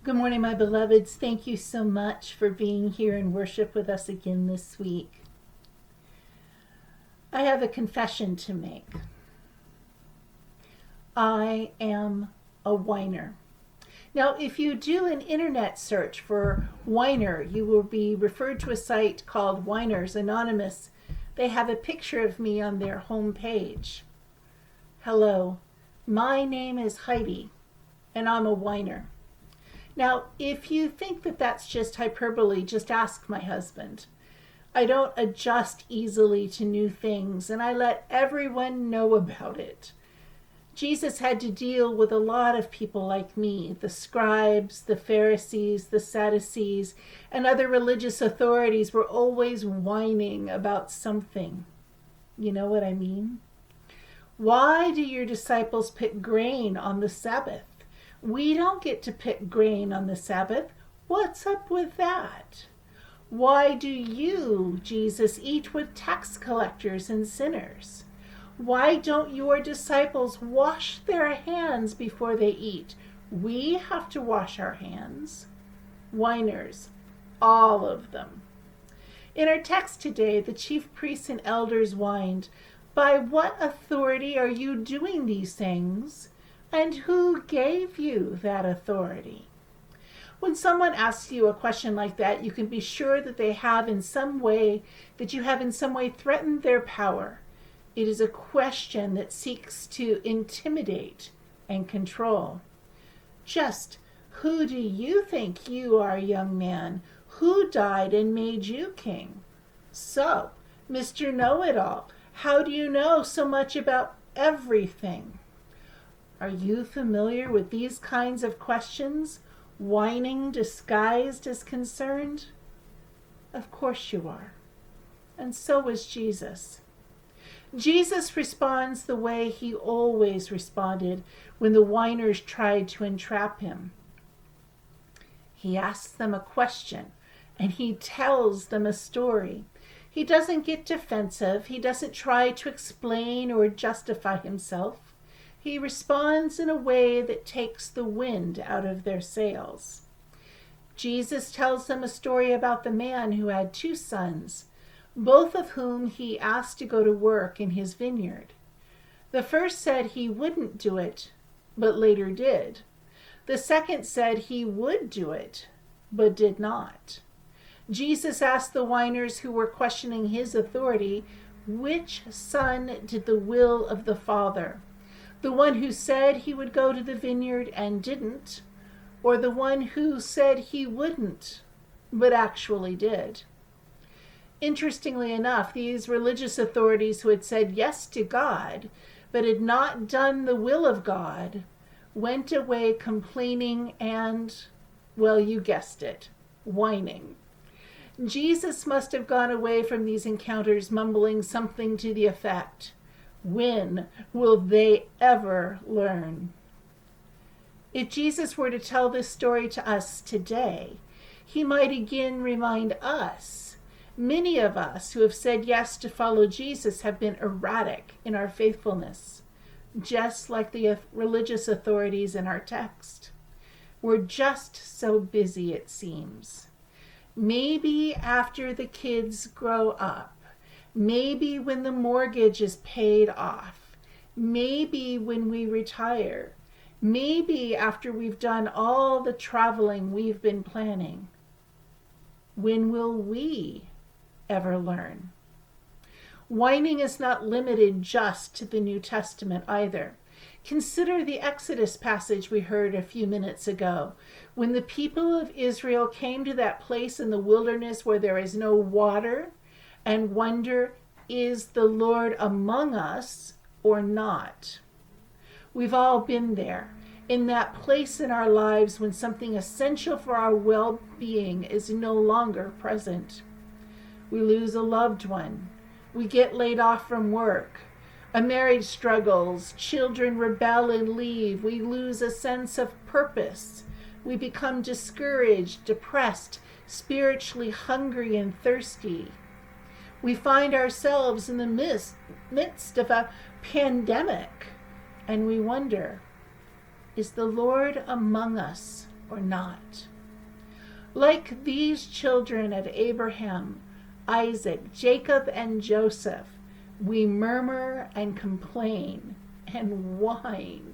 Good morning, my beloveds. Thank you so much for being here in worship with us again this week. I have a confession to make. I am a whiner. Now, if you do an internet search for whiner, you will be referred to a site called Whiners Anonymous. They have a picture of me on their homepage. Hello, my name is Heidi, and I'm a whiner. Now, if you think that that's just hyperbole, just ask my husband. I don't adjust easily to new things, and I let everyone know about it. Jesus had to deal with a lot of people like me, the scribes, the Pharisees, the Sadducees, and other religious authorities were always whining about something. You know what I mean? Why do your disciples pick grain on the Sabbath? We don't get to pick grain on the Sabbath. What's up with that? Why do you, Jesus, eat with tax collectors and sinners? Why don't your disciples wash their hands before they eat? We have to wash our hands. Whiners, all of them. In our text today, the chief priests and elders whined, "By what authority are you doing these things? And who gave you that authority?" When someone asks you a question like that, you can be sure that you have in some way threatened their power. It is a question that seeks to intimidate and control. Just who do you think you are, young man? Who died and made you king? So, Mr. Know-it-all, how do you know so much about everything? Are you familiar with these kinds of questions? Whining disguised as concerned? Of course you are. And so was Jesus. Jesus responds the way he always responded when the whiners tried to entrap him. He asks them a question and he tells them a story. He doesn't get defensive. He doesn't try to explain or justify himself. He responds in a way that takes the wind out of their sails. Jesus tells them a story about the man who had 2 sons, both of whom he asked to go to work in his vineyard. The first said he wouldn't do it, but later did. The second said he would do it, but did not. Jesus asked the whiners who were questioning his authority, which son did the will of the Father? The one who said he would go to the vineyard and didn't, or the one who said he wouldn't, but actually did? Interestingly enough, these religious authorities who had said yes to God, but had not done the will of God, went away complaining and, well, you guessed it, whining. Jesus must have gone away from these encounters mumbling something to the effect, "When will they ever learn?" If Jesus were to tell this story to us today, he might again remind us, many of us who have said yes to follow Jesus have been erratic in our faithfulness, just like the religious authorities in our text. We're just so busy, it seems. Maybe after the kids grow up, maybe when the mortgage is paid off, maybe when we retire, maybe after we've done all the traveling we've been planning. When will we ever learn? Whining is not limited just to the New Testament either. Consider the Exodus passage we heard a few minutes ago. When the people of Israel came to that place in the wilderness where there is no water, and wonder, is the Lord among us or not? We've all been there, in that place in our lives when something essential for our well-being is no longer present. We lose a loved one. We get laid off from work. A marriage struggles. Children rebel and leave. We lose a sense of purpose. We become discouraged, depressed, spiritually hungry and thirsty. We find ourselves in the midst of a pandemic, and we wonder, is the Lord among us or not. Like these children of Abraham, Isaac, Jacob, and Joseph, we murmur and complain and whine.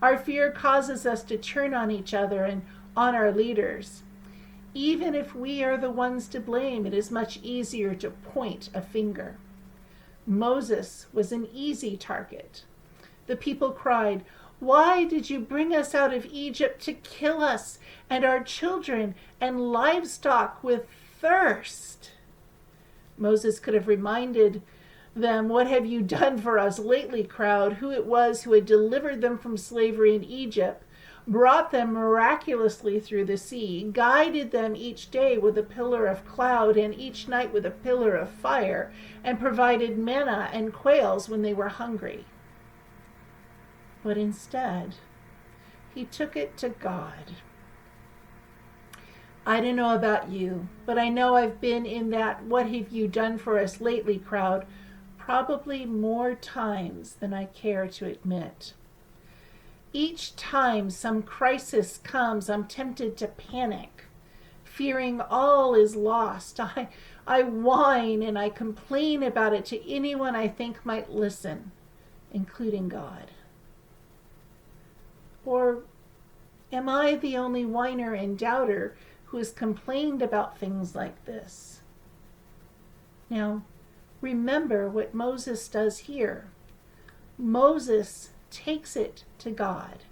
Our fear causes us to turn on each other and on our leaders. Even if we are the ones to blame, it is much easier to point a finger. Moses was an easy target. The people cried, "Why did you bring us out of Egypt to kill us and our children and livestock with thirst?" Moses could have reminded them, "What have you done for us lately, crowd?" who it was who had delivered them from slavery in Egypt, brought them miraculously through the sea, guided them each day with a pillar of cloud and each night with a pillar of fire, and provided manna and quails when they were hungry. But instead, he took it to God. I don't know about you, but I know I've been in that "what have you done for us lately" crowd probably more times than I care to admit. Each time some crisis comes, I'm tempted to panic, fearing all is lost. I whine and I complain about it to anyone I think might listen, including God. Or am I the only whiner and doubter who has complained about things like this? Now, remember what Moses does here. Moses takes it to God.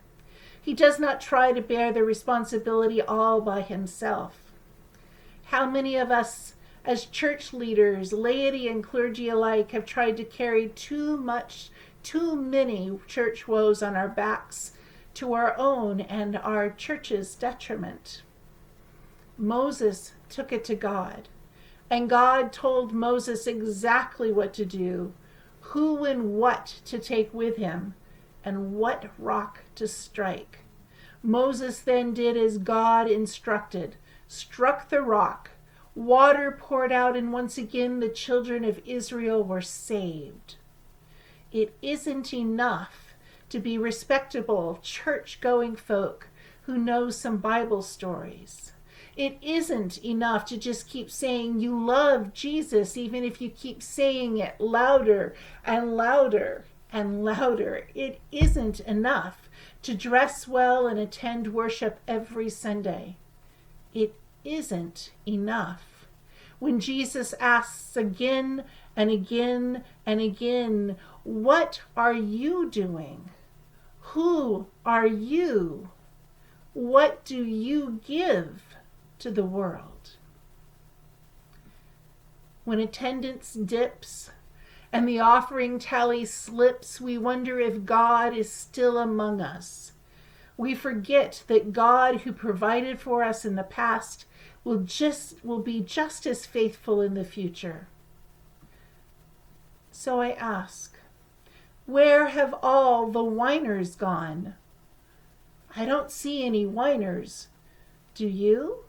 He does not try to bear the responsibility all by himself. How many of us as church leaders, laity and clergy alike, have tried to carry too many church woes on our backs to our own and our church's detriment? Moses took it to God, and God told Moses exactly what to do, who and what to take with him, and what rock to strike. Moses then did as God instructed, struck the rock, water poured out, and once again the children of Israel were saved. It isn't enough to be respectable, church-going folk who know some Bible stories. It isn't enough to just keep saying you love Jesus, even if you keep saying it louder and louder and louder. It isn't enough to dress well and attend worship every Sunday. It isn't enough. When Jesus asks again and again and again, "What are you doing? Who are you? What do you give to the world?" When attendance dips and the offering tally slips, we wonder if God is still among us. We forget that God, who provided for us in the past, will be just as faithful in the future. So I ask, where have all the whiners gone? I don't see any whiners. Do you?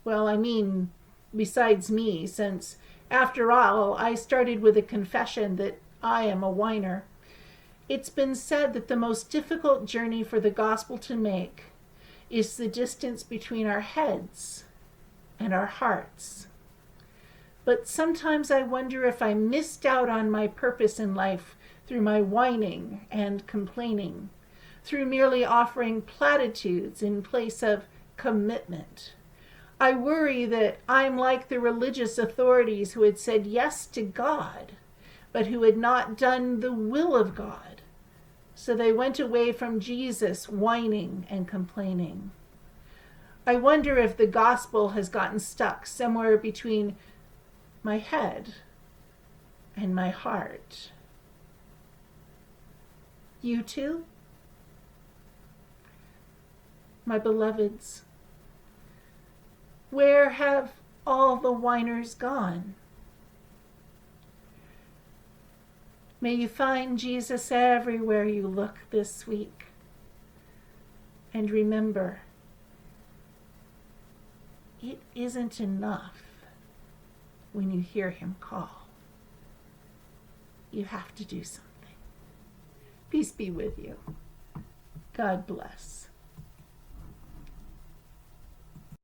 Well, I mean, besides me, since after all, I started with a confession that I am a whiner. It's been said that the most difficult journey for the gospel to make is the distance between our heads and our hearts. But sometimes I wonder if I missed out on my purpose in life through my whining and complaining, through merely offering platitudes in place of commitment. I worry that I'm like the religious authorities who had said yes to God, but who had not done the will of God. So they went away from Jesus whining and complaining. I wonder if the gospel has gotten stuck somewhere between my head and my heart. You too? My beloveds, where have all the whiners gone? May you find Jesus everywhere you look this week. And remember, it isn't enough when you hear him call. You have to do something. Peace be with you. God bless.